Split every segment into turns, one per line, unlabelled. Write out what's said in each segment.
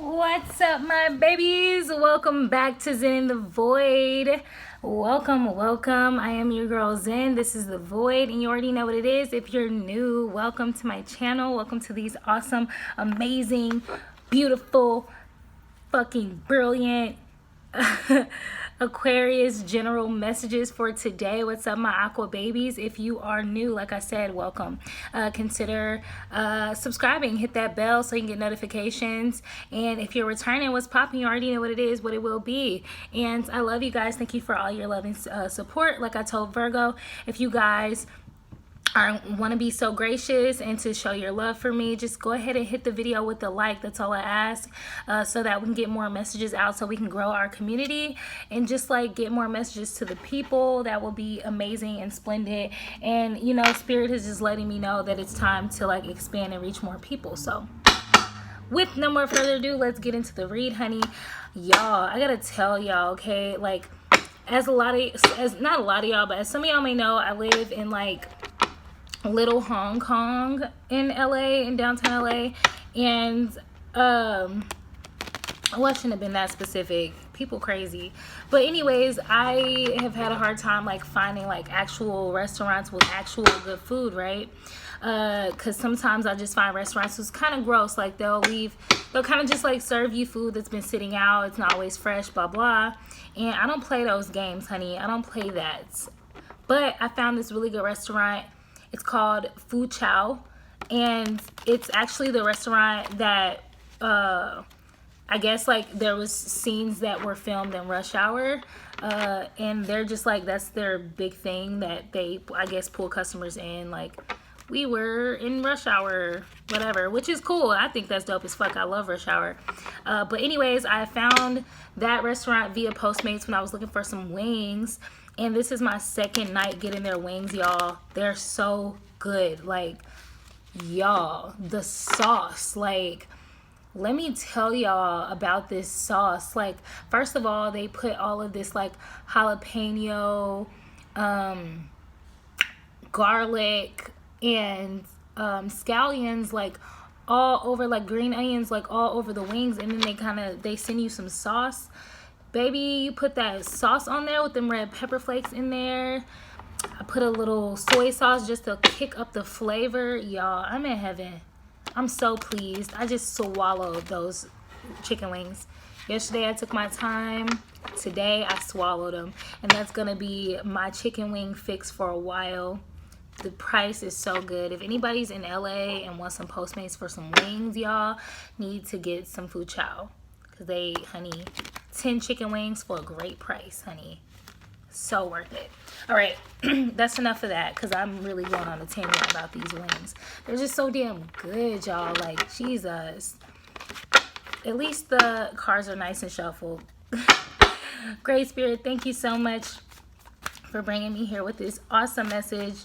What's up, my babies? Welcome back to Zen in the Void. Welcome. I am your girl Zen. This is the Void, and you already know what it is. If you're new, welcome to my channel. Welcome to these awesome, amazing, beautiful, fucking brilliant Aquarius general messages for today. What's up, my aqua babies? If you are new, like I said, welcome. Consider subscribing, hit that bell so you can get notifications. And if you're returning, what's popping, you already know what it is, what it will be. And I love you guys. Thank you for all your love and support. Like I told Virgo, if you guys want to be so gracious and to show your love for me, just go ahead and hit the video with the like. That's all I ask, so that we can get more messages out, so we can grow our community and just like get more messages to the people. That will be amazing and splendid. And you know, spirit is just letting me know that it's time to like expand and reach more people. So with no more further ado, let's get into the read, honey. Y'all, I gotta tell y'all, okay, like as not a lot of y'all, but as some of y'all may know, I live in like Little Hong Kong in LA, in downtown LA, and well, I shouldn't have been that specific. People crazy. But anyways, I have had a hard time like finding like actual restaurants with actual good food, right? Because sometimes I just find restaurants who's kind of gross. Like they'll kind of just like serve you food that's been sitting out. It's not always fresh, blah blah. And I don't play those games, honey. I don't play that. But I found this really good restaurant. It's called Fu Chow, and it's actually the restaurant that I guess like there was scenes that were filmed in Rush Hour, and they're just like, that's their big thing, that they, I guess, pull customers in like we were in Rush Hour, whatever, which is cool. I think that's dope as fuck. I love Rush Hour. But anyways, I found that restaurant via Postmates when I was looking for some wings. And this is my second night getting their wings, y'all. They're so good. Like, y'all, the sauce. Like, let me tell y'all about this sauce. Like, first of all, they put all of this, like, jalapeno, garlic, and scallions, like, all over, like, green onions, like, all over the wings. And then they send you some sauce. Baby, you put that sauce on there with them red pepper flakes in there. I put a little soy sauce just to kick up the flavor. Y'all, I'm in heaven. I'm so pleased. I just swallowed those chicken wings. Yesterday I took my time. Today I swallowed them. And that's going to be my chicken wing fix for a while. The price is so good. If anybody's in LA and wants some Postmates for some wings, y'all need to get some Fu Chow. Because they, honey, 10 chicken wings for a great price, honey. So worth it. All right, that's enough of that, because I'm really going on a tangent about these wings. They're just so damn good, y'all. Like, Jesus. At least the cars are nice and shuffled. Great Spirit, thank you so much for bringing me here with this awesome message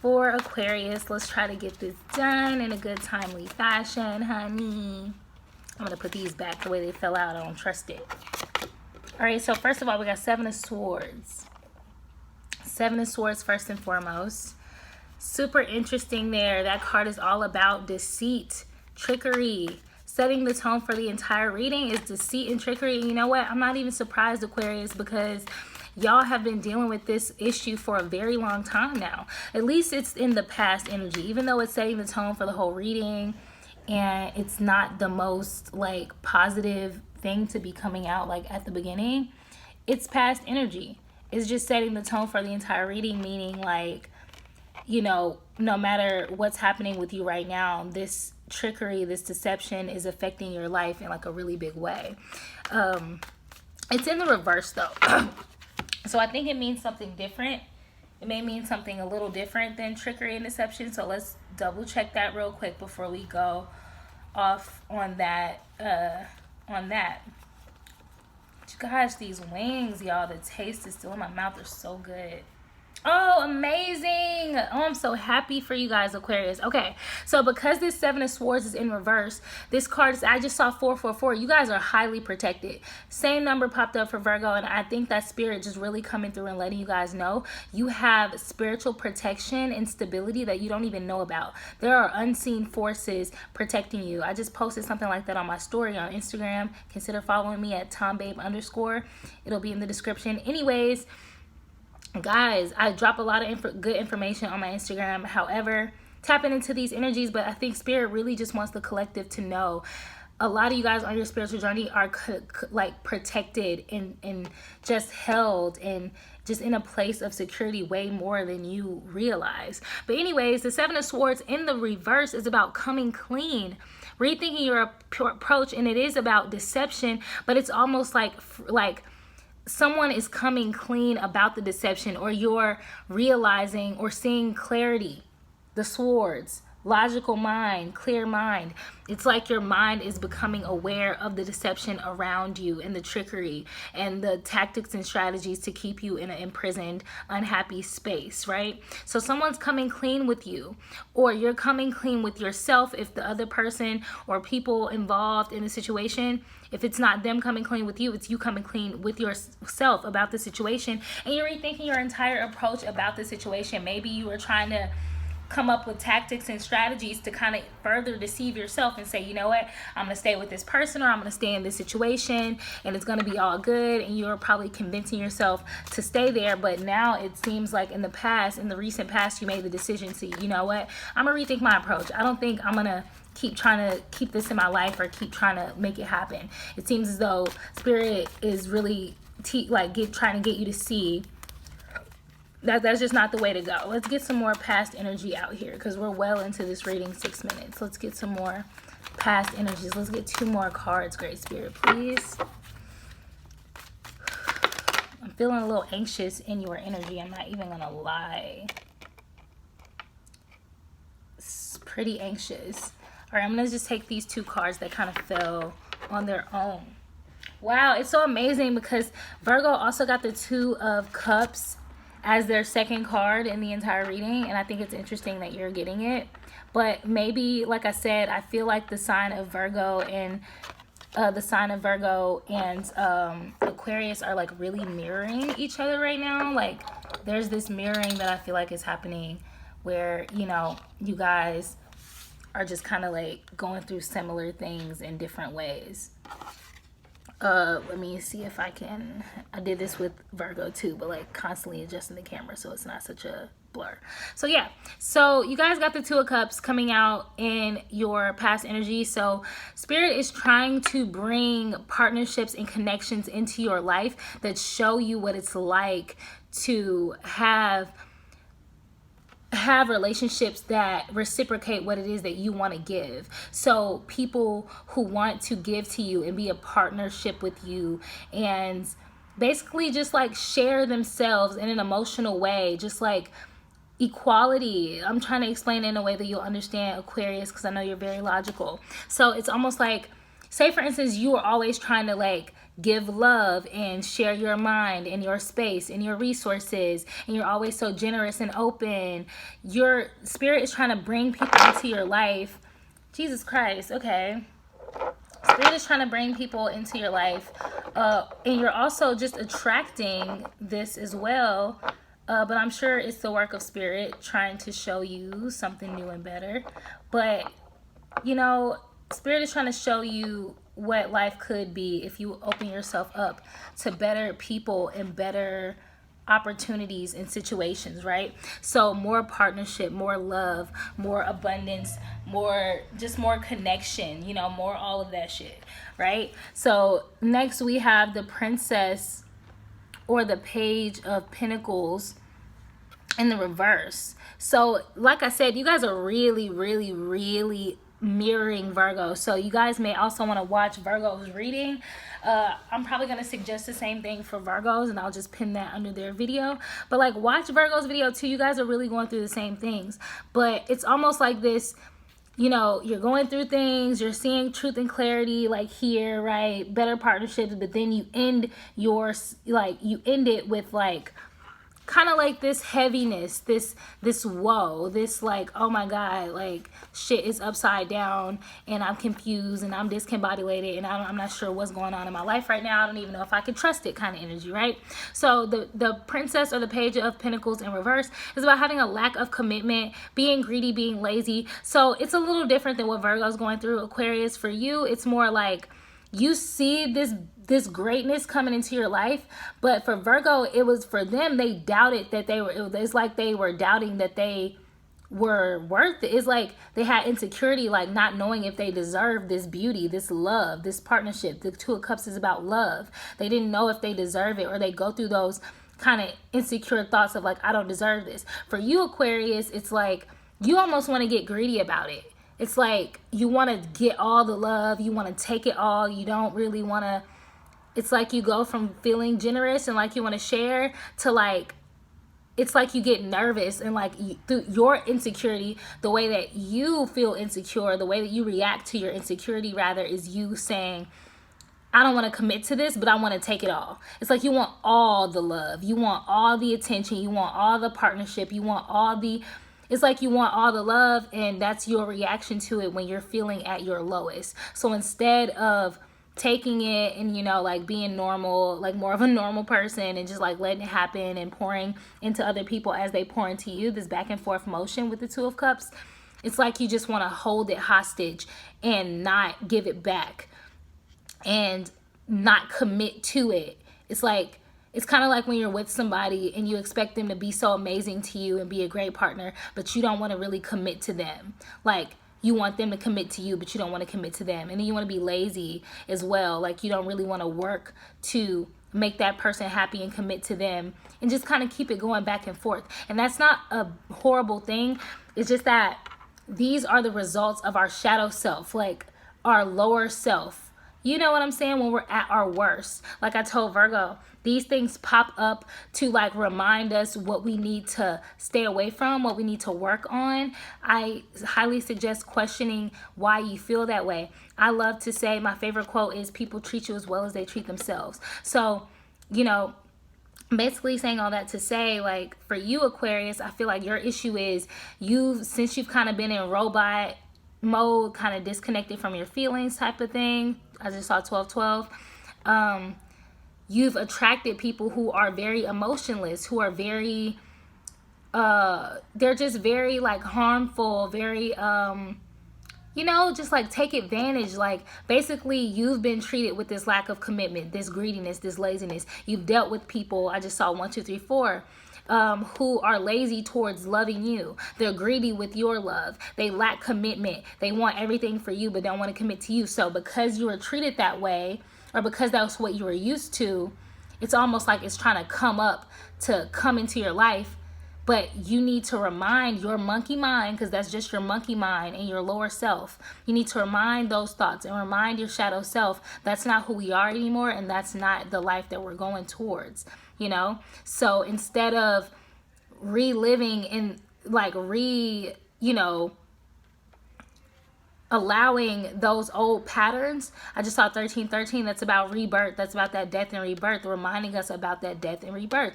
for Aquarius. Let's try to get this done in a good, timely fashion, honey. I'm going to put these back the way they fell out. I don't trust it. All right, so first of all, we got Seven of Swords. Seven of Swords first and foremost. Super interesting there. That card is all about deceit, trickery. Setting the tone for the entire reading is deceit and trickery. And you know what? I'm not even surprised, Aquarius, because y'all have been dealing with this issue for a very long time now. At least it's in the past energy, even though it's setting the tone for the whole reading. And it's not the most like positive thing to be coming out like at the beginning. It's past energy. It's just setting the tone for the entire reading, meaning like, you know, no matter what's happening with you right now, this trickery, this deception is affecting your life in like a really big way. It's in the reverse though. So I think it means something different. It may mean something a little different than trickery and deception. So let's double check that real quick before we go off on that. Gosh, these wings, y'all, the taste is still in my mouth. They're so good. Oh, amazing. Oh, I'm so happy for you guys, Aquarius. Okay, so because this Seven of Swords is in reverse, this card is, I just saw 444. You guys are highly protected. Same number popped up for Virgo, and I think that spirit just really coming through and letting you guys know you have spiritual protection and stability that you don't even know about. There are unseen forces protecting you. I just posted something like that on my story on Instagram. Consider following me at TombabeZ_. It'll be in the description. Anyways, guys, I drop a lot of good information on my Instagram. However, tapping into these energies, but I think spirit really just wants the collective to know a lot of you guys on your spiritual journey are like protected and just held and just in a place of security way more than you realize. But anyways, the Seven of Swords in the reverse is about coming clean, rethinking your approach, and it is about deception, but it's almost like someone is coming clean about the deception, or you're realizing or seeing clarity. The swords, logical mind, clear mind. It's like your mind is becoming aware of the deception around you and the trickery and the tactics and strategies to keep you in an imprisoned, unhappy space, right? So someone's coming clean with you, or you're coming clean with yourself if the other person or people involved in the situation, if it's not them coming clean with you, it's you coming clean with yourself about the situation, and you're rethinking your entire approach about the situation. Maybe you were trying to come up with tactics and strategies to kind of further deceive yourself and say, you know what, I'm going to stay with this person, or I'm going to stay in this situation and it's going to be all good, and you're probably convincing yourself to stay there. But now it seems like in the recent past, you made the decision to, you know what, I'm going to rethink my approach. I don't think I'm going to keep trying to keep this in my life or keep trying to make it happen. It seems as though spirit is really trying to get you to see that's just not the way to go. Let's get some more past energy out here, because we're well into this reading, 6 minutes. Let's get some more past energies. Let's get 2 more cards, Great Spirit, please. I'm feeling a little anxious in your energy. I'm not even gonna lie. It's pretty anxious. All right, I'm gonna just take these 2 cards that kind of fell on their own. Wow, it's so amazing because Virgo also got the 2 of Cups as their second card in the entire reading, and I think it's interesting that you're getting it. But maybe, like I said, I feel like the sign of Virgo and Aquarius are like really mirroring each other right now. Like there's this mirroring that I feel like is happening where, you know, you guys are just kind of like going through similar things in different ways. Let me see if I did this with Virgo too, but like constantly adjusting the camera so it's not such a blur. So yeah, so you guys got the 2 of Cups coming out in your past energy. So spirit is trying to bring partnerships and connections into your life that show you what it's like to have relationships that reciprocate what it is that you want to give. So people who want to give to you and be a partnership with you and basically just like share themselves in an emotional way, just like equality. I'm trying to explain it in a way that you'll understand, Aquarius, because I know you're very logical. So it's almost like, say for instance, you are always trying to like give love and share your mind and your space and your resources, and you're always so generous and open. Your spirit is trying to bring people into your life. Jesus Christ, okay. Spirit is trying to bring people into your life, and you're also just attracting this as well. But I'm sure it's the work of spirit trying to show you something new and better. But, you know, spirit is trying to show you what life could be if you open yourself up to better people and better opportunities and situations, right? So more partnership, more love, more abundance, more connection, you know, more all of that shit, right? So next we have the Princess or the Page of Pentacles in the reverse. So like I said, you guys are really, really, really mirroring Virgo. So you guys may also want to watch Virgo's reading. I'm probably going to suggest the same thing for Virgos, and I'll just pin that under their video. But like, watch Virgo's video too. You guys are really going through the same things. But it's almost like this, you know, you're going through things, you're seeing truth and clarity like here, right? Better partnerships, but then you end it with like kind of like this heaviness, this woe, this like, oh my God, like shit is upside down and I'm confused and I'm discombobulated and I'm not sure what's going on in my life right now. I don't even know if I can trust it kind of energy, right? So the Princess or the Page of Pentacles in reverse is about having a lack of commitment, being greedy, being lazy. So it's a little different than what Virgo's going through. Aquarius, for you, it's more like you see this greatness coming into your life, but for Virgo, it was for them, they doubted that they were, it's like they were doubting that they were worth it. It's like they had insecurity, like not knowing if they deserved this beauty, this love, this partnership. The Two of Cups is about love. They didn't know if they deserve it, or they go through those kind of insecure thoughts of like, I don't deserve this. For you, Aquarius, it's like you almost want to get greedy about it. It's like you want to get all the love, you want to take it all, you don't really want to. It's like you go from feeling generous and like you want to share to like, it's like you get nervous and like through your insecurity, the way that you feel insecure, the way that you react to your insecurity rather, is you saying, I don't want to commit to this, but I want to take it all. It's like you want all the love, you want all the attention, you want all the partnership, you want all the, it's like you want all the love, and that's your reaction to it when you're feeling at your lowest. So instead of taking it and, you know, like being normal, like more of a normal person and just like letting it happen and pouring into other people as they pour into you, this back and forth motion with the Two of Cups, it's like you just want to hold it hostage and not give it back and not commit to it. It's like, it's kind of like when you're with somebody and you expect them to be so amazing to you and be a great partner, but you don't want to really commit to them. Like, you want them to commit to you, but you don't want to commit to them. And then you want to be lazy as well. Like, you don't really want to work to make that person happy and commit to them, and just kind of keep it going back and forth. And that's not a horrible thing. It's just that these are the results of our shadow self, like our lower self. You know what I'm saying? When we're at our worst. Like I told Virgo, these things pop up to like remind us what we need to stay away from, what we need to work on. I highly suggest questioning why you feel that way. I love to say, my favorite quote is, people treat you as well as they treat themselves. So, you know, basically saying all that to say, like, for you, Aquarius, I feel like your issue is since you've kind of been in robot mode, kind of disconnected from your feelings type of thing. I just saw 1212. You've attracted people who are very emotionless, who are very they're just very like harmful, very you know, just like take advantage. Like, basically you've been treated with this lack of commitment, this greediness, this laziness. You've dealt with people, I just saw 1 2 3 4, who are lazy towards loving you. They're greedy with your love. They lack commitment. They want everything for you, but don't want to commit to you. So because you were treated that way, or because that's what you were used to, it's almost like it's trying to come into your life. But you need to remind your monkey mind, because that's just your monkey mind and your lower self. You need to remind those thoughts and remind your shadow self, that's not who we are anymore, and that's not the life that we're going towards, you know? So instead of reliving and like you know, allowing those old patterns. I just saw 1313. That's about rebirth. That's about that death and rebirth, reminding us about that death and rebirth.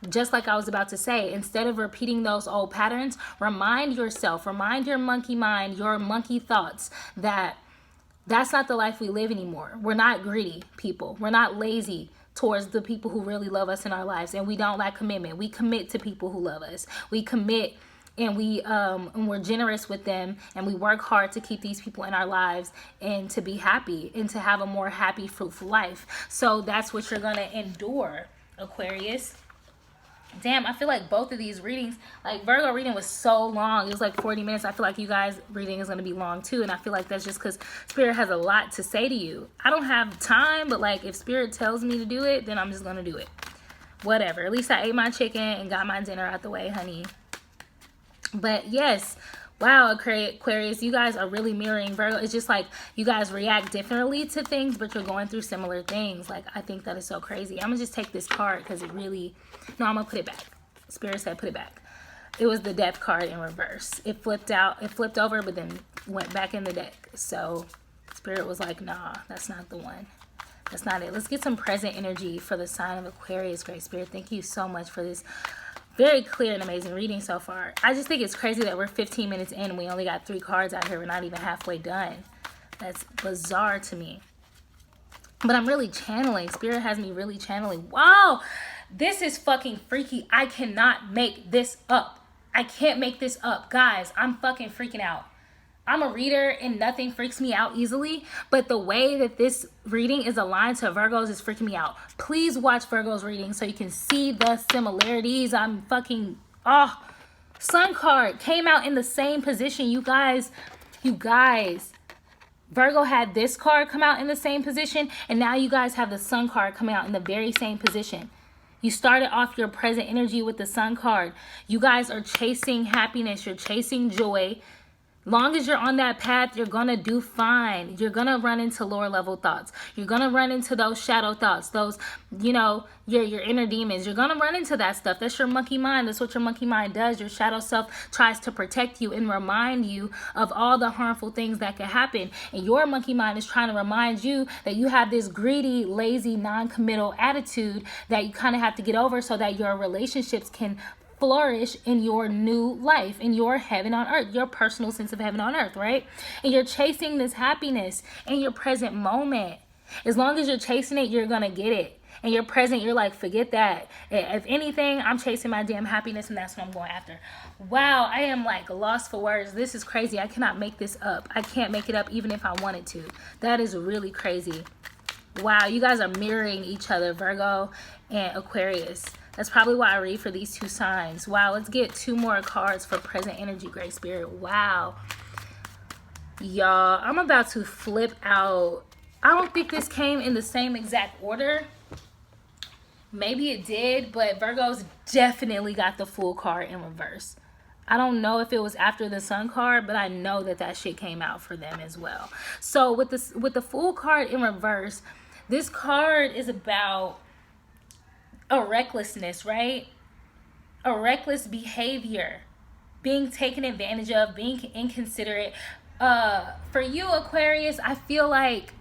Just like I was about to say, instead of repeating those old patterns, remind yourself, remind your monkey mind, your monkey thoughts, that that's not the life we live anymore. We're not greedy people. We're not lazy towards the people who really love us in our lives, and we don't lack commitment. We commit to people who love us. We commit, and we're generous with them, and we work hard to keep these people in our lives and to be happy and to have a more happy, fruitful life. So that's what you're gonna endure, Aquarius. Damn, I feel like both of these readings, like Virgo reading was so long. It was like 40 minutes. I feel like you guys reading is going to be long too. And I feel like that's just because Spirit has a lot to say to you. I don't have time, but like if Spirit tells me to do it, then I'm just going to do it. Whatever. At least I ate my chicken and got my dinner out the way, honey. But yes, wow, Aquarius, you guys are really mirroring Virgo. It's just like you guys react differently to things, but you're going through similar things. Like, I think that is so crazy. I'm going to just take this card because it really... No, I'm going to put it back. Spirit said put it back. It was the Death card in reverse. It flipped out. It flipped over, but then went back in the deck. So Spirit was like, nah, that's not the one. That's not it. Let's get some present energy for the sign of Aquarius, Great Spirit. Thank you so much for this Very clear and amazing reading so far. I just think it's crazy that we're 15 minutes in and we only got 3 cards out here. We're not even halfway done. That's bizarre to me. But I'm really channeling. Spirit has me really channeling. Wow, this is fucking freaky. I cannot make this up. I can't make this up. Guys, I'm fucking freaking out. I'm a reader and nothing freaks me out easily, but the way that this reading is aligned to Virgos is freaking me out. Please watch Virgo's reading so you can see the similarities. I'm fucking, Sun card came out in the same position. You guys, Virgo had this card come out in the same position, and now you guys have the Sun card coming out in the very same position. You started off your present energy with the Sun card. You guys are chasing happiness. You're chasing joy. Long as you're on that path, you're going to do fine. You're going to run into lower level thoughts. You're going to run into those shadow thoughts, those, you know, your inner demons. You're going to run into that stuff. That's your monkey mind. That's what your monkey mind does. Your shadow self tries to protect you and remind you of all the harmful things that could happen. And your monkey mind is trying to remind you that you have this greedy, lazy, non-committal attitude that you kind of have to get over so that your relationships can flourish in your new life, in your heaven on earth, your personal sense of heaven on earth, right? And you're chasing this happiness in your present moment. As long as you're chasing it, you're gonna get it. And you're present, you're like, forget that. If anything, I'm chasing my damn happiness, and that's what I'm going after. Wow, I am like lost for words. This is crazy. I cannot make this up. I can't make it up even if I wanted to. That is really crazy. Wow, you guys are mirroring each other, Virgo and Aquarius. That's probably why I read for these 2 signs. Wow, let's get 2 more cards for present energy, Great Spirit. Wow. Y'all, I'm about to flip out. I don't think this came in the same exact order. Maybe it did, but Virgos definitely got the Fool card in reverse. I don't know if it was after the Sun card, but I know that that shit came out for them as well. So with the Fool card in reverse, this card is about a recklessness, right? A reckless behavior, being taken advantage of, being inconsiderate. For you, Aquarius, I feel like,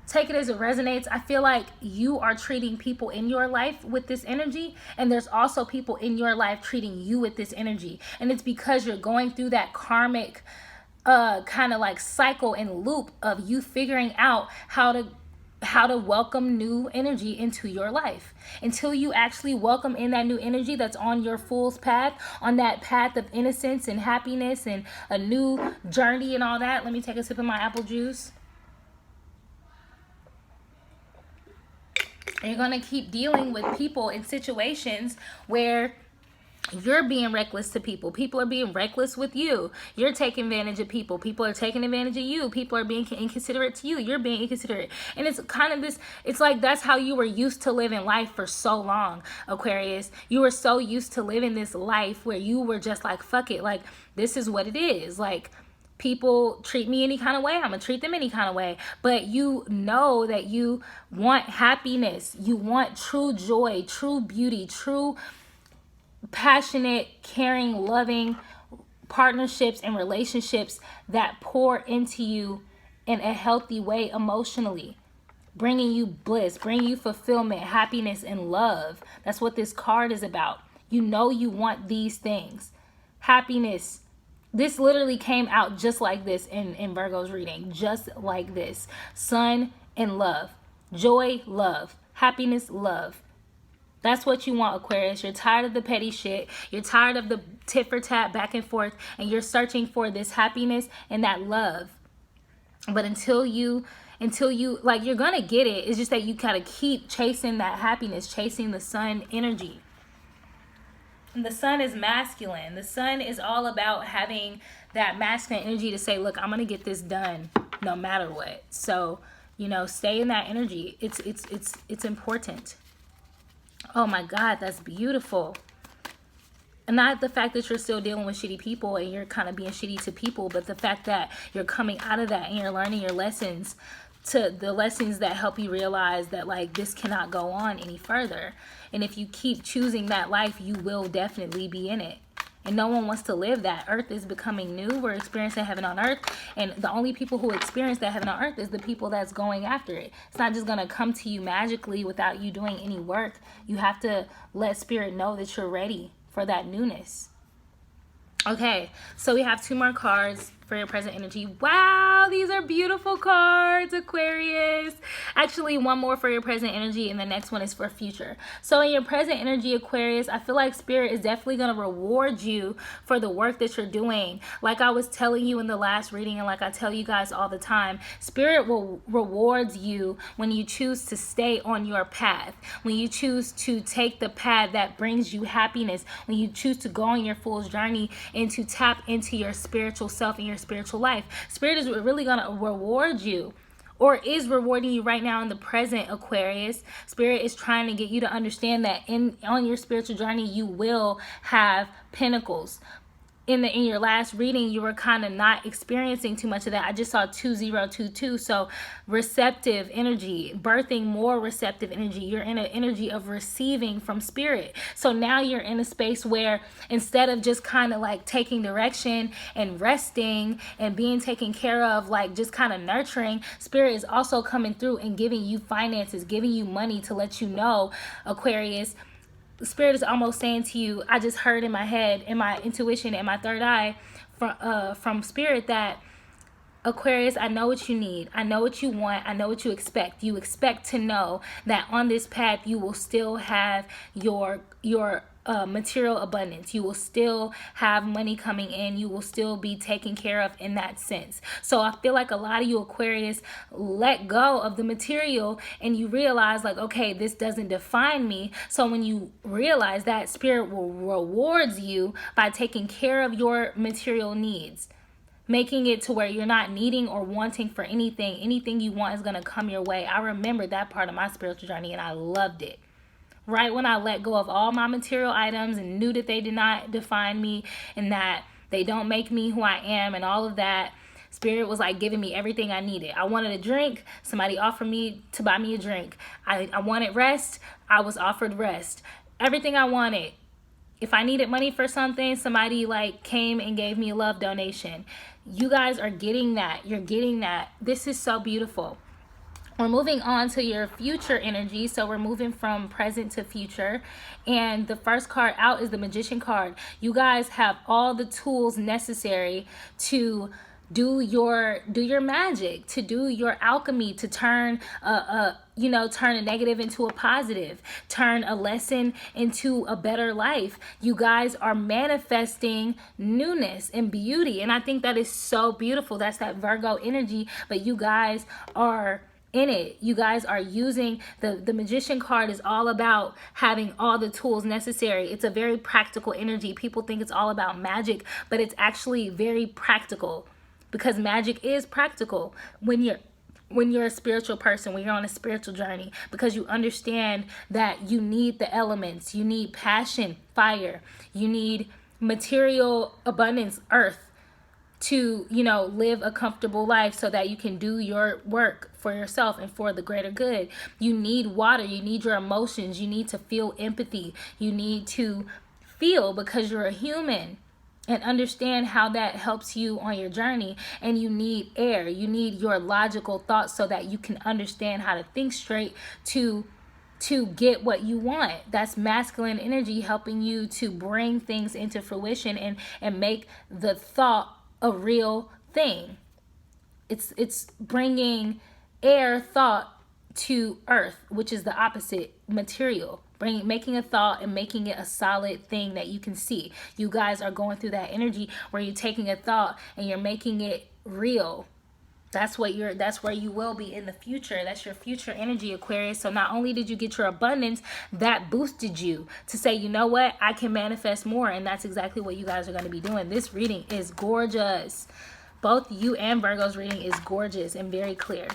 take it as it resonates, I feel like you are treating people in your life with this energy, and there's also people in your life treating you with this energy. And it's because you're going through that karmic kind of like cycle and loop of you figuring out how to welcome new energy into your life. Until you actually welcome in that new energy that's on your Fool's path, on that path of innocence and happiness and a new journey and all that. Let me take a sip of my apple juice. And you're going to keep dealing with people in situations where you're being reckless to people. People are being reckless with you. You're taking advantage of people. People are taking advantage of you. People are being inconsiderate to you. You're being inconsiderate. And it's kind of this, it's like that's how you were used to living life for so long, Aquarius. You were so used to living this life where you were just like, fuck it. Like, this is what it is. Like, people treat me any kind of way, I'm gonna treat them any kind of way. But you know that you want happiness. You want true joy, true beauty, true passionate, caring, loving partnerships and relationships that pour into you in a healthy way emotionally, bringing you bliss, bringing you fulfillment, happiness, and love. That's what this card is about. You know you want these things. Happiness. This literally came out just like this in Virgo's reading. Just like this. Sun and love. Joy, love. Happiness, love. That's what you want, Aquarius. You're tired of the petty shit. You're tired of the tit for tat back and forth. And you're searching for this happiness and that love. But until you, like, you're going to get it. It's just that you gotta keep chasing that happiness, chasing the sun energy. And the sun is masculine. The sun is all about having that masculine energy to say, look, I'm going to get this done no matter what. So, you know, stay in that energy. It's important. Oh my God, that's beautiful. And not the fact that you're still dealing with shitty people and you're kind of being shitty to people, but the fact that you're coming out of that and you're learning your lessons, to the lessons that help you realize that, like, this cannot go on any further. And if you keep choosing that life, you will definitely be in it. And no one wants to live that. Earth is becoming new. We're experiencing heaven on earth. And the only people who experience that heaven on earth is the people that's going after it. It's not just going to come to you magically without you doing any work. You have to let spirit know that you're ready for that newness. Okay, so we have 2 more cards for your present energy. Wow, these are beautiful cards, Aquarius. Actually, 1 more for your present energy, and the next one is for future. So in your present energy, Aquarius, I feel like Spirit is definitely going to reward you for the work that you're doing. Like I was telling you in the last reading, and like I tell you guys all the time, Spirit will rewards you when you choose to stay on your path, when you choose to take the path that brings you happiness, when you choose to go on your fool's journey and to tap into your spiritual self and your spiritual life. Spirit is really going to reward you, or is rewarding you right now in the present, Aquarius. Spirit is trying to get you to understand that on your spiritual journey, you will have pinnacles. In your last reading, you were kind of not experiencing too much of that. I just saw 2022. So receptive energy, birthing more receptive energy. You're in an energy of receiving from Spirit. So now you're in a space where instead of just kind of like taking direction and resting and being taken care of, like just kind of nurturing, Spirit is also coming through and giving you finances, giving you money to let you know, Aquarius, Spirit is almost saying to you, I just heard in my head, in my intuition, in my third eye, from Spirit, that Aquarius, I know what you need. I know what you want. I know what you expect. You expect to know that on this path you will still have your material abundance. You will still have money coming in. You will still be taken care of in that sense. So I feel like a lot of you Aquarius let go of the material and you realize like, okay, this doesn't define me. So when you realize that, Spirit will rewards you by taking care of your material needs, making it to where you're not needing or wanting for anything. Anything you want is going to come your way. I remember that part of my spiritual journey and I loved it. Right when I let go of all my material items and knew that they did not define me and that they don't make me who I am and all of that, Spirit was like giving me everything I needed. I wanted a drink. Somebody offered me to buy me a drink. I wanted rest. I was offered rest. Everything I wanted. If I needed money for something, somebody like came and gave me a love donation. You guys are getting that. You're getting that. This is so beautiful. We're moving on to your future energy. So we're moving from present to future. And the first card out is the Magician card. You guys have all the tools necessary to do your magic, to do your alchemy, to turn turn a negative into a positive, turn a lesson into a better life. You guys are manifesting newness and beauty, and I think that is so beautiful. That's that Virgo energy, but you guys are in it. You guys are using the Magician card is all about having all the tools necessary. It's a very practical energy. People think it's all about magic, but it's actually very practical, because magic is practical when you're a spiritual person, when you're on a spiritual journey, because you understand that you need the elements. You need passion, fire. You need material abundance, earth, to live a comfortable life so that you can do your work for yourself and for the greater good. You need water. You need your emotions. You need to feel empathy. You need to feel, because you're a human, and understand how that helps you on your journey. And you need air. You need your logical thoughts so that you can understand how to think straight to get what you want. That's masculine energy, helping you to bring things into fruition and make the thought a real thing. It's bringing air thought to earth, which is the opposite, material. Making a thought and making it a solid thing that you can see. You guys are going through that energy where you're taking a thought and you're making it real. That's where you will be in the future. That's your future energy, Aquarius. So not only did you get your abundance, that boosted you to say, you know what, I can manifest more. And that's exactly what you guys are going to be doing. This reading is gorgeous. Both you and Virgo's reading is gorgeous and very clear.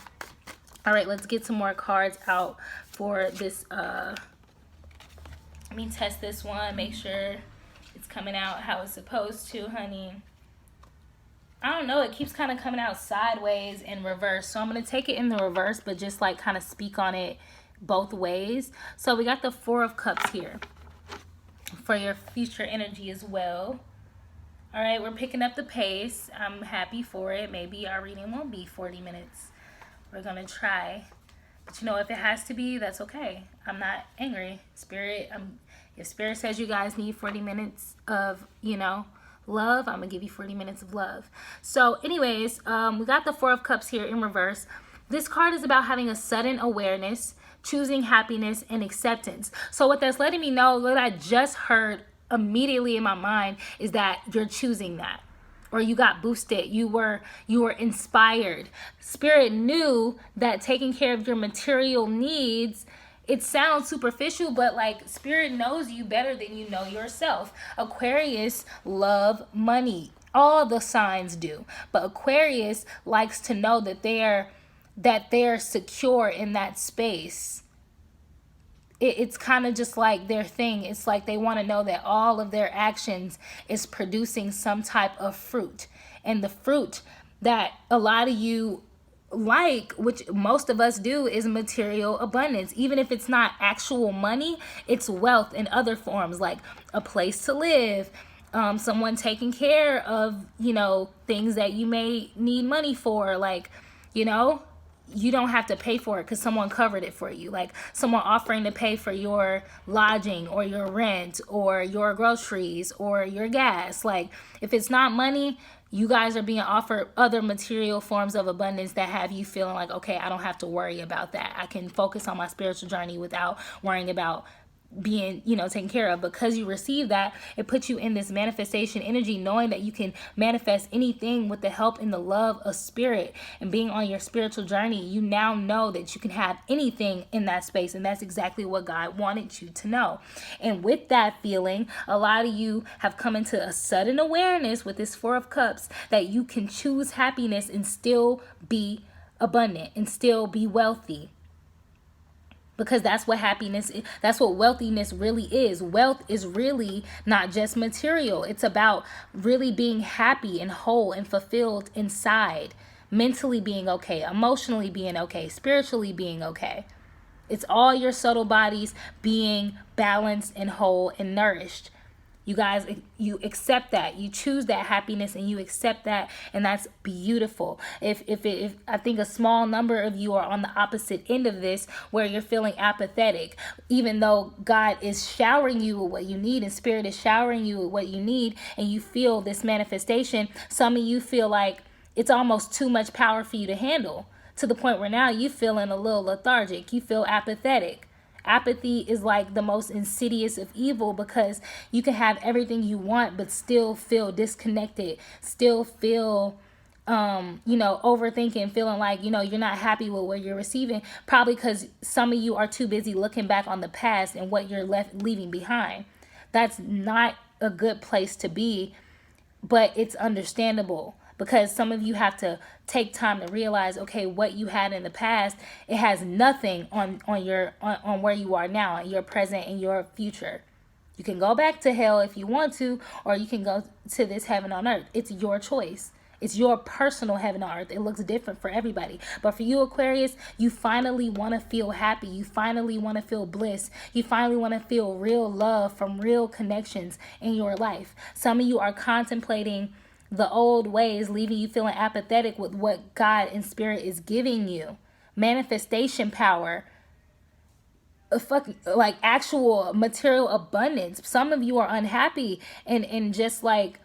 All right, let's get some more cards out for this. Let me test this one, make sure it's coming out how it's supposed to, honey. I don't know, it keeps kind of coming out sideways and reverse. So I'm going to take it in the reverse, but just like kind of speak on it both ways. So we got the 4 of Cups here for your future energy as well. All right, we're picking up the pace. I'm happy for it. Maybe our reading won't be 40 minutes. We're going to try. But if it has to be, that's okay. I'm not angry. Spirit, If Spirit says you guys need 40 minutes of, love, I'm going to give you 40 minutes of love. So anyways, we got the Four of Cups here in reverse. This card is about having a sudden awareness, choosing happiness and acceptance. So what that's letting me know, what I just heard immediately in my mind, is that you're choosing that. Or you got boosted, you were inspired. Spirit knew that taking care of your material needs, it sounds superficial, but like Spirit knows you better than you know yourself. Aquarius love money. All the signs do. But Aquarius likes to know that they're secure in that space. It's kind of just like their thing. It's like they want to know that all of their actions is producing some type of fruit. And the fruit that a lot of you like, which most of us do, is material abundance. Even if it's not actual money, it's wealth in other forms, like a place to live, someone taking care of, things that you may need money for, like, you don't have to pay for it because someone covered it for you. Like someone offering to pay for your lodging or your rent or your groceries or your gas. Like if it's not money, you guys are being offered other material forms of abundance that have you feeling like, okay, I don't have to worry about that. I can focus on my spiritual journey without worrying about being taken care of. Because you receive that, it puts you in this manifestation energy, knowing that you can manifest anything with the help and the love of Spirit. And being on your spiritual journey, you now know that you can have anything in that space, and that's exactly what God wanted you to know. And with that feeling, a lot of you have come into a sudden awareness with this Four of Cups that you can choose happiness and still be abundant and still be wealthy. Because that's what happiness is. That's what wealthiness really is. Wealth is really not just material. It's about really being happy and whole and fulfilled inside. Mentally being okay. Emotionally being okay. Spiritually being okay. It's all your subtle bodies being balanced and whole and nourished. You guys, you accept that. You choose that happiness and you accept that, and that's beautiful. If I think a small number of you are on the opposite end of this, where you're feeling apathetic, even though God is showering you with what you need and Spirit is showering you with what you need, and you feel this manifestation, some of you feel like it's almost too much power for you to handle, to the point where now you're feeling a little lethargic. You feel apathetic. Apathy is like the most insidious of evil, because you can have everything you want but still feel disconnected, still feel overthinking, feeling like you're not happy with what you're receiving, probably because some of you are too busy looking back on the past and what you're leaving behind. That's not a good place to be, but it's understandable. Because some of you have to take time to realize, okay, what you had in the past, it has nothing on where you are now, your present and your future. You can go back to hell if you want to, or you can go to this heaven on earth. It's your choice. It's your personal heaven on earth. It looks different for everybody. But for you, Aquarius, you finally want to feel happy. You finally want to feel bliss. You finally want to feel real love from real connections in your life. Some of you are contemplating the old ways, leaving you feeling apathetic with what God and Spirit is giving you. Manifestation power, like actual material abundance. Some of you are unhappy and just like,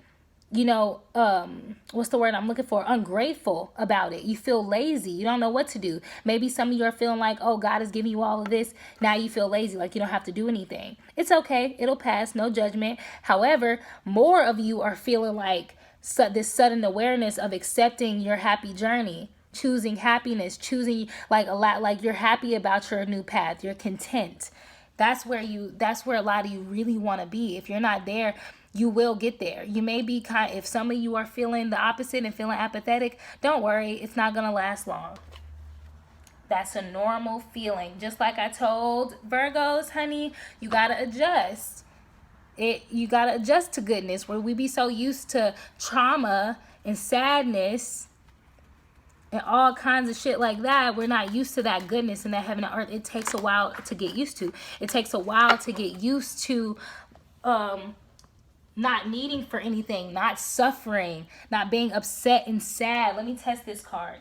what's the word I'm looking for? Ungrateful about it. You feel lazy. You don't know what to do. Maybe some of you are feeling like, oh, God is giving you all of this. Now you feel lazy, like you don't have to do anything. It's okay. It'll pass. No judgment. However, more of you are feeling like this sudden awareness of accepting your happy journey, choosing happiness, choosing like a lot, like you're happy about your new path, you're content. That's where a lot of you really want to be. If you're not there, you will get there. You may be if some of you are feeling the opposite and feeling apathetic, don't worry, it's not going to last long. That's a normal feeling. Just like I told Virgos, honey, you got to adjust. You got to adjust to goodness, where we be so used to trauma and sadness and all kinds of shit like that. We're not used to that goodness and that heaven and earth. It takes a while to get used to. It takes a while to get used to not needing for anything, not suffering, not being upset and sad. Let me test this card.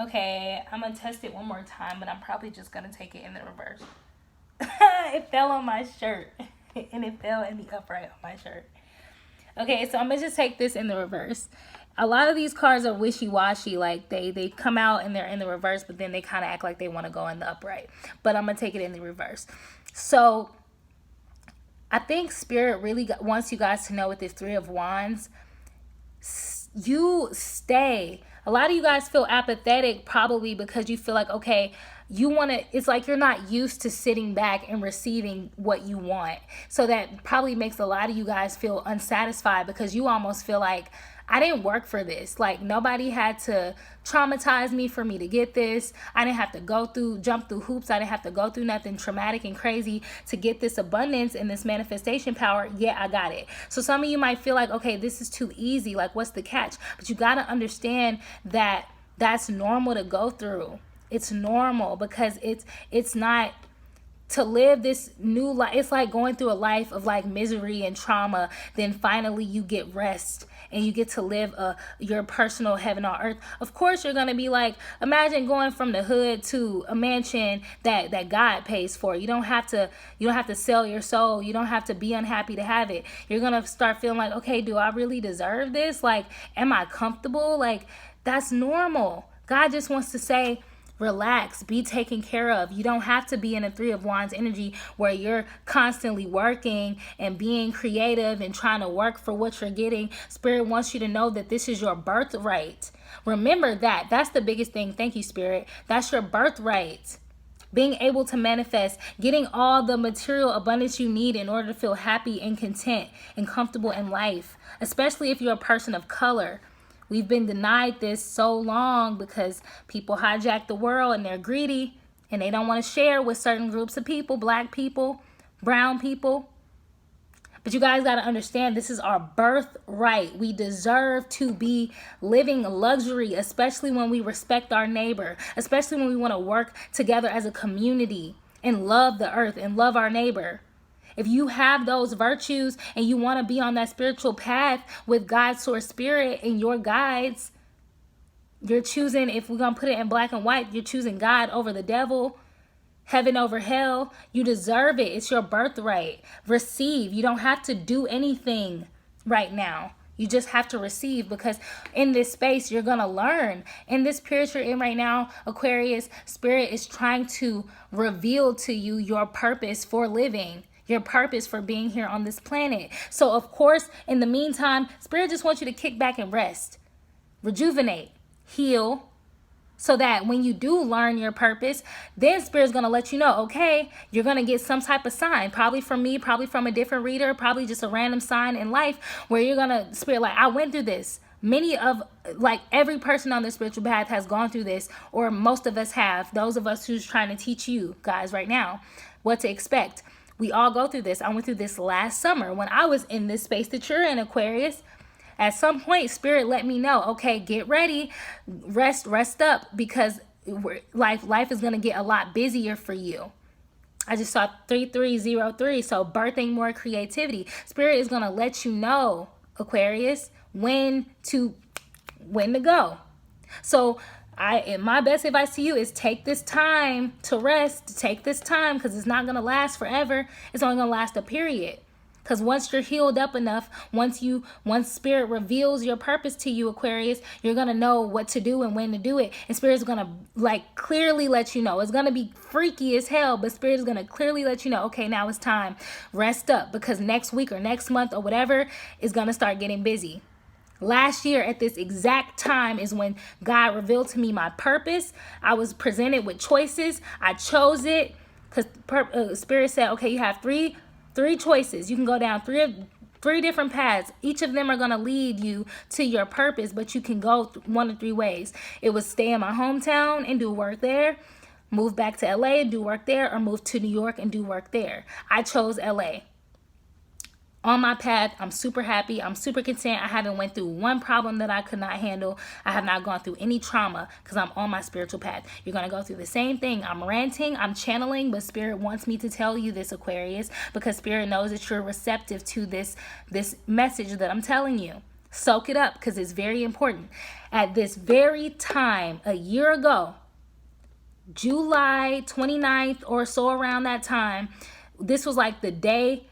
Okay, I'm gonna test it one more time, but I'm probably just gonna take it in the reverse. It fell on my shirt. And it fell in the upright on my shirt. Okay, so I'm gonna just take this in the reverse. A lot of these cards are wishy-washy, like they come out and they're in the reverse, but then they kind of act like they want to go in the upright. But I'm gonna take it in the reverse. So I think Spirit really wants you guys to know with this Three of Wands, you stay. A lot of you guys feel apathetic probably because you feel like, okay, you want to, it's like you're not used to sitting back and receiving what you want. So that probably makes a lot of you guys feel unsatisfied because you almost feel like, I didn't work for this. Like, nobody had to traumatize me for me to get this. I didn't have to jump through hoops. I didn't have to go through nothing traumatic and crazy to get this abundance and this manifestation power. Yeah, I got it. So some of you might feel like, okay, this is too easy. Like, what's the catch? But you got to understand that that's normal to go through. It's normal because it's not to live this new life. It's like going through a life of like misery and trauma. Then finally you get rest and you get to live your personal heaven on earth. Of course, you're going to be like, imagine going from the hood to a mansion that God pays for. You don't have to sell your soul. You don't have to be unhappy to have it. You're going to start feeling like, okay, do I really deserve this? Like, am I comfortable? Like, that's normal. God just wants to say, relax, be taken care of. You don't have to be in a Three of Wands energy where you're constantly working and being creative and trying to work for what you're getting. Spirit wants you to know that this is your birthright. Remember that. That's the biggest thing. Thank you, Spirit. That's your birthright. Being able to manifest, getting all the material abundance you need in order to feel happy and content and comfortable in life, especially if you're a person of color. We've been denied this so long because people hijack the world and they're greedy and they don't want to share with certain groups of people, black people, brown people. But you guys got to understand, this is our birthright. We deserve to be living luxury, especially when we respect our neighbor, especially when we want to work together as a community and love the earth and love our neighbor. If you have those virtues and you want to be on that spiritual path with God's source spirit and your guides, you're choosing, if we're going to put it in black and white, you're choosing God over the devil, heaven over hell. You deserve it. It's your birthright. Receive. You don't have to do anything right now. You just have to receive, because in this space, you're going to learn. In this period you're in right now, Aquarius, Spirit is trying to reveal to you your purpose for living. Your purpose for being here on this planet. So, of course, in the meantime, Spirit just wants you to kick back and rest. Rejuvenate. Heal. So that when you do learn your purpose, then Spirit's going to let you know, okay, you're going to get some type of sign. Probably from me, probably from a different reader, probably just a random sign in life where you're going to, Spirit, like, I went through this. Like every person on the spiritual path has gone through this, or most of us have. Those of us who's trying to teach you guys right now what to expect. We all go through this. I went through this last summer when I was in this space that you're in, Aquarius. At some point, Spirit let me know, okay, get ready, rest up, because life is going to get a lot busier for you. I just saw 3303, so birthing more creativity. Spirit is going to let you know, Aquarius, when to go. So my best advice to you is take this time to rest. Take this time, because it's not going to last forever. It's only going to last a period. Because once you're healed up enough, once Spirit reveals your purpose to you, Aquarius, you're going to know what to do and when to do it. And Spirit's going to clearly let you know. It's going to be freaky as hell, but Spirit is going to clearly let you know, okay, now it's time. Rest up, because next week or next month or whatever is going to start getting busy. Last year at this exact time is when God revealed to me my purpose. I was presented with choices. I chose it because Spirit said, okay, you have three choices. You can go down three different paths. Each of them are going to lead you to your purpose, but you can go one of three ways. It was stay in my hometown and do work there, move back to LA and do work there, or move to New York and do work there. I chose LA. On my path, I'm super happy. I'm super content. I haven't went through one problem that I could not handle. I have not gone through any trauma because I'm on my spiritual path. You're going to go through the same thing. I'm ranting, I'm channeling, but Spirit wants me to tell you this, Aquarius, because Spirit knows that you're receptive to this message that I'm telling you. Soak it up because it's very important. At this very time, a year ago, July 29th or so, around that time, this was like the day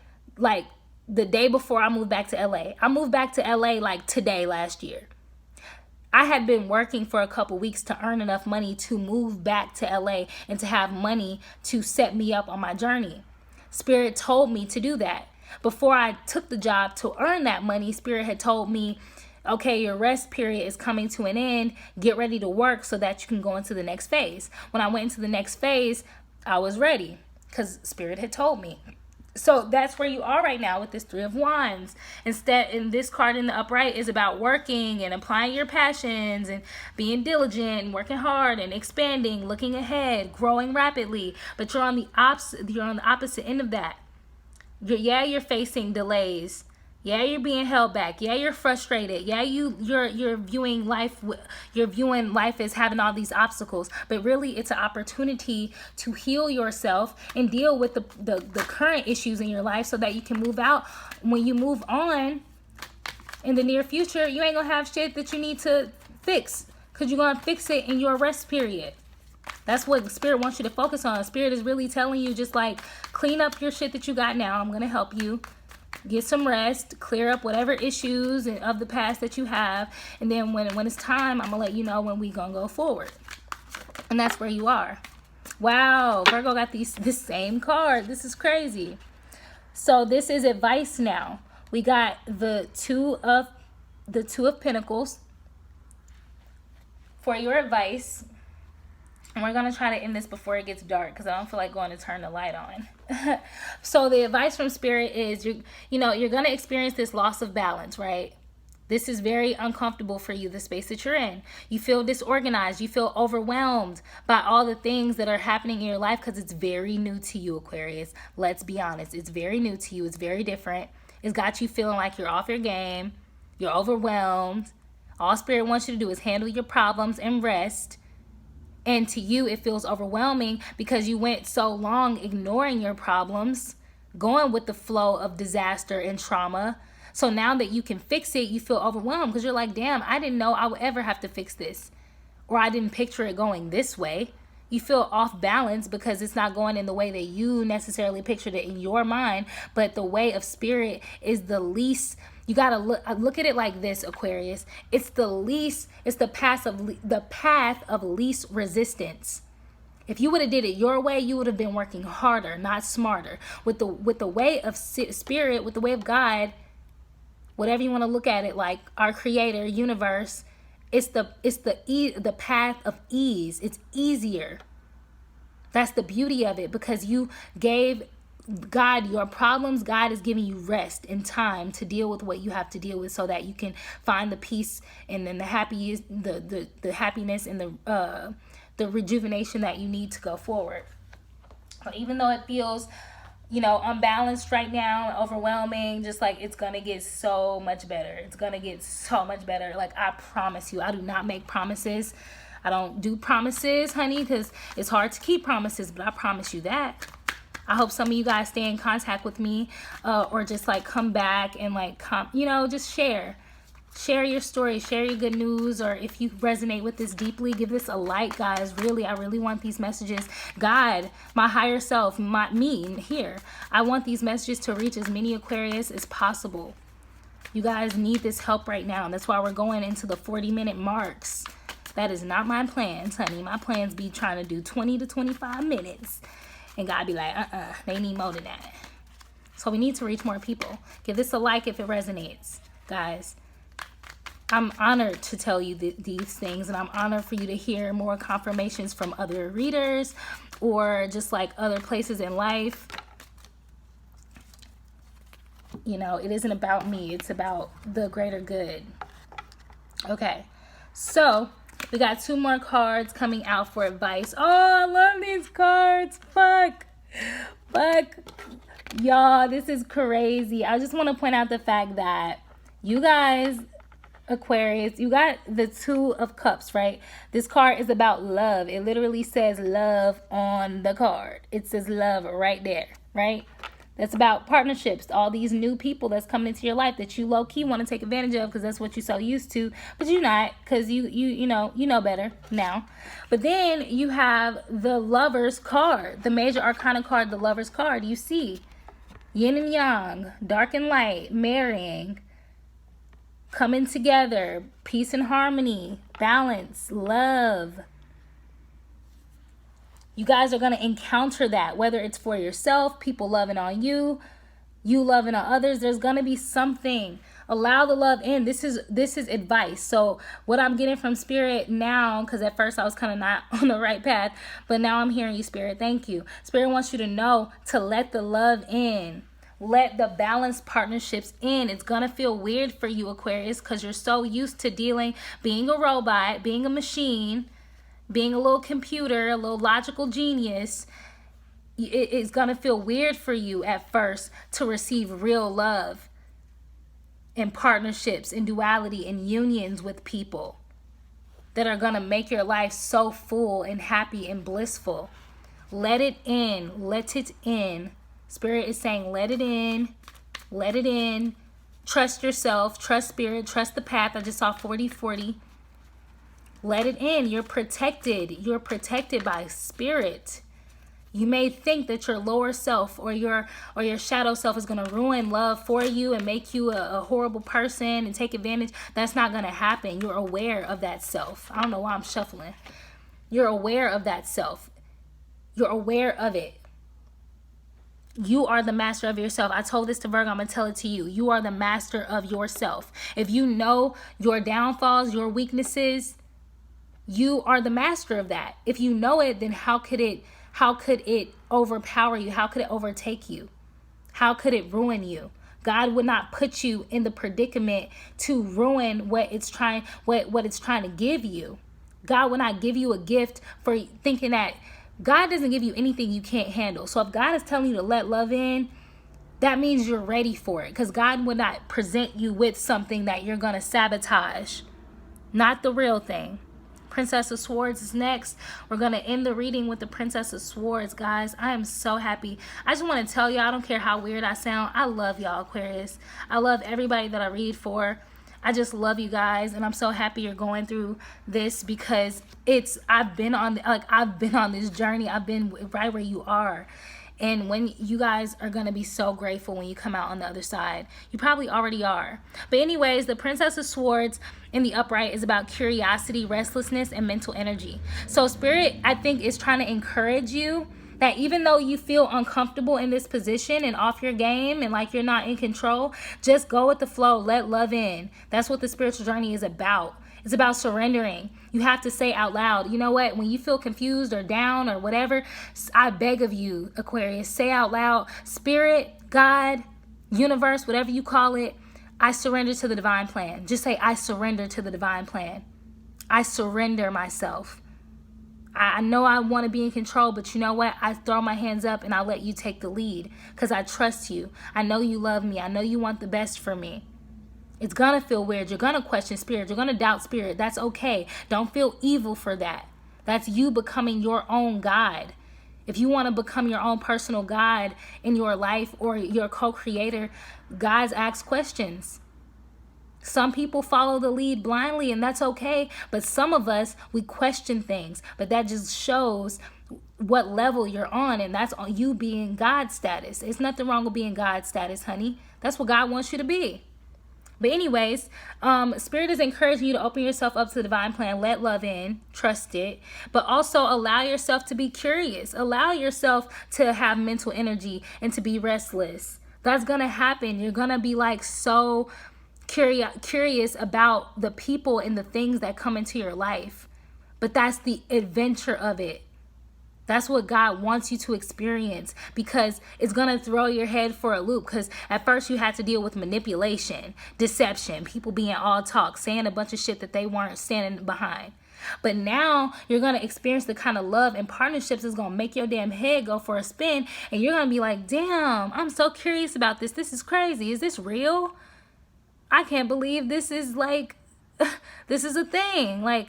before I moved back to LA. I moved back to LA like today last year. I had been working for a couple weeks to earn enough money to move back to LA and to have money to set me up on my journey. Spirit told me to do that. Before I took the job to earn that money, Spirit had told me, okay, your rest period is coming to an end. Get ready to work so that you can go into the next phase. When I went into the next phase, I was ready because Spirit had told me. So that's where you are right now with this Three of Wands. Instead, in this card in the upright is about working and applying your passions and being diligent and working hard and expanding, looking ahead, growing rapidly. But you're on the opposite end of that. You're facing delays. Yeah, you're being held back. Yeah, you're frustrated. Yeah, you're viewing life as having all these obstacles. But really, it's an opportunity to heal yourself and deal with the current issues in your life so that you can move out. When you move on in the near future, you ain't gonna have shit that you need to fix because you're gonna fix it in your rest period. That's what Spirit wants you to focus on. Spirit is really telling you, just like, clean up your shit that you got now. I'm gonna help you. Get some rest, clear up whatever issues of the past that you have, and then when it's time, I'm gonna let you know when we gonna go forward. And that's where you are. Wow, Virgo got this same card. This is crazy. So this is advice now. We got the two of Pentacles for your advice. And we're going to try to end this before it gets dark because I don't feel like going to turn the light on. So the advice from Spirit is, you're going to experience this loss of balance, right? This is very uncomfortable for you, the space that you're in. You feel disorganized. You feel overwhelmed by all the things that are happening in your life because it's very new to you, Aquarius. Let's be honest. It's very new to you. It's very different. It's got you feeling like you're off your game. You're overwhelmed. All Spirit wants you to do is handle your problems and rest. And to you, it feels overwhelming because you went so long ignoring your problems, going with the flow of disaster and trauma. So now that you can fix it, you feel overwhelmed because you're like, damn, I didn't know I would ever have to fix this. Or I didn't picture it going this way. You feel off balance because it's not going in the way that you necessarily pictured it in your mind. But the way of Spirit is the least. You got to look at it like this, Aquarius. It's the path of least resistance. If you would have did it your way, you would have been working harder, not smarter. With the way of Spirit, with the way of God, whatever you want to look at it, like our creator, universe, it's the path of ease. It's easier. That's the beauty of it, because you gave God your problems. God is giving you rest and time to deal with what you have to deal with, so that you can find the peace and then the happiness and the rejuvenation that you need to go forward. So even though it feels, unbalanced right now, overwhelming, just like, it's gonna get so much better. It's gonna get so much better. Like, I promise you. I do not make promises. I don't do promises, honey, because it's hard to keep promises, but I promise you that. I hope some of you guys stay in contact with me, or just like come back and like just share your story, share your good news. Or if you resonate with this deeply, give this a like, guys. Really, I really want these messages. God, my higher self, me here, I want these messages to reach as many Aquarius as possible. You guys need this help right now, and that's why we're going into the 40-minute marks. That is not my plans, honey. My plans be trying to do 20 to 25 minutes. And God be like, they need more than that. So we need to reach more people. Give this a like if it resonates, guys. I'm honored to tell you these things, and I'm honored for you to hear more confirmations from other readers or just like other places in life. It isn't about me. It's about the greater good. Okay, so we got 2 more cards coming out for advice. Oh, I love these cards. Fuck. Y'all, this is crazy. I just want to point out the fact that you guys, Aquarius, you got the 2 of Cups, right? This card is about love. It literally says love on the card. It says love right there, right? That's about partnerships. All these new people that's coming into your life that you low key want to take advantage of because that's what you're so used to, but you're not, because you know better now. But then you have the Lover's card, the major arcana card, the Lover's card. You see yin and yang, dark and light, marrying, coming together, peace and harmony, balance, love. You guys are going to encounter that, whether it's for yourself, people loving on you, you loving on others. There's going to be something. Allow the love in. This is advice. So what I'm getting from Spirit now, because at first I was kind of not on the right path, but now I'm hearing you, Spirit. Thank you. Spirit wants you to know to let the love in. Let the balanced partnerships in. It's going to feel weird for you, Aquarius, because you're so used to being a robot, being a machine, being a little computer, a little logical genius. It's going to feel weird for you at first to receive real love and partnerships and duality and unions with people that are going to make your life so full and happy and blissful. Let it in. Let it in. Spirit is saying, let it in. Let it in. Trust yourself. Trust Spirit. Trust the path. I just saw 40-40. Let it in. You're protected. You're protected by Spirit. You may think that your lower self or your shadow self is going to ruin love for you and make you a horrible person and take advantage. That's not going to happen. You're aware of that self. I don't know why I'm shuffling. You're aware of that self. You're aware of it. You are the master of yourself. I told this to Virgo. I'm going to tell it to you. You are the master of yourself. If you know your downfalls, your weaknesses, you are the master of that. If you know it, then how could it overpower you? How could it overtake you? How could it ruin you? God would not put you in the predicament to ruin what it's trying to give you. God would not give you a gift for thinking that. God doesn't give you anything you can't handle. So if God is telling you to let love in, that means you're ready for it, because God would not present you with something that you're going to sabotage. Not the real thing. Princess of Swords is next. We're going to end the reading with the Princess of Swords, guys. I am so happy. I just want to tell y'all, I don't care how weird I sound. I love y'all, Aquarius. I love everybody that I read for. I just love you guys, and I'm so happy you're going through this, because I've been on this journey. I've been right where you are. And when you guys are going to be so grateful when you come out on the other side. You probably already are. But anyways, the Princess of Swords in the upright is about curiosity, restlessness, and mental energy. So Spirit, I think, is trying to encourage you that even though you feel uncomfortable in this position and off your game and like you're not in control, just go with the flow. Let love in. That's what the spiritual journey is about. It's about surrendering. You have to say out loud, you know what? When you feel confused or down or whatever, I beg of you, Aquarius, say out loud, Spirit, God, universe, whatever you call it, I surrender to the divine plan. Just say, I surrender to the divine plan. I surrender myself. I know I want to be in control, but you know what? I throw my hands up and I let you take the lead, because I trust you. I know you love me. I know you want the best for me. It's going to feel weird. You're going to question Spirit. You're going to doubt Spirit. That's okay. Don't feel evil for that. That's you becoming your own God. If you want to become your own personal God in your life or your co-creator, guys, ask questions. Some people follow the lead blindly, and that's okay. But some of us, we question things. But that just shows what level you're on, and that's on you being God status. There's nothing wrong with being God status, honey. That's what God wants you to be. But anyways, Spirit is encouraging you to open yourself up to the divine plan. Let love in. Trust it. But also allow yourself to be curious. Allow yourself to have mental energy and to be restless. That's going to happen. You're going to be like so curious about the people and the things that come into your life. But that's the adventure of it. That's what God wants you to experience, because it's going to throw your head for a loop. Because at first you had to deal with manipulation, deception, people being all talk, saying a bunch of shit that they weren't standing behind. But now you're going to experience the kind of love and partnerships that's going to make your damn head go for a spin. And you're going to be like, damn, I'm so curious about this. This is crazy. Is this real? I can't believe this is like, this is a thing. Like,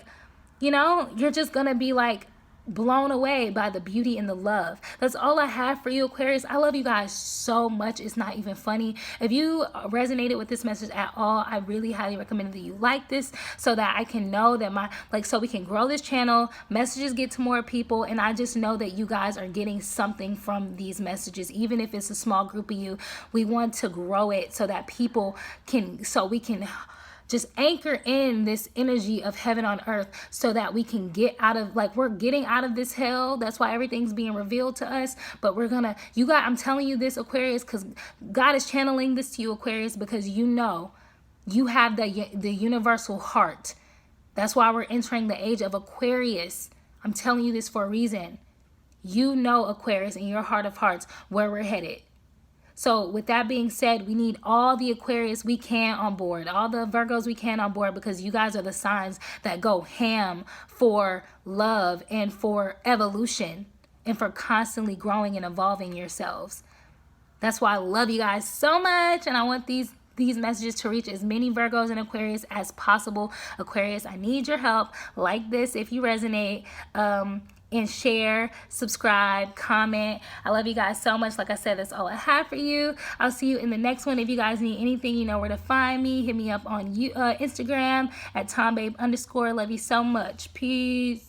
you know, you're just going to be like blown away by the beauty and the love. That's all I have for you, Aquarius. I love you guys so much. It's not even funny. If you resonated with this message at all, I really highly recommend that you like this so that I can know that so we can grow this channel, messages get to more people, and I just know that you guys are getting something from these messages. Even if it's a small group of you, we want to grow it so that we can just anchor in this energy of heaven on earth so that we can get out of, we're getting out of this hell. That's why everything's being revealed to us. But I'm telling you this, Aquarius, because God is channeling this to you, Aquarius, because you know you have the universal heart. That's why we're entering the age of Aquarius. I'm telling you this for a reason. You know, Aquarius, in your heart of hearts, where we're headed. So with that being said, we need all the Aquarius we can on board, all the Virgos we can on board, because you guys are the signs that go ham for love and for evolution and for constantly growing and evolving yourselves. That's why I love you guys so much, and I want these messages to reach as many Virgos and Aquarius as possible. Aquarius, I need your help. Like this if you resonate. And share, subscribe, comment. I love you guys so much. Like I said, that's all I have for you. I'll see you in the next one. If you guys need anything, you know where to find me. Hit me up on Instagram at TombabeZ_. Love you so much. Peace.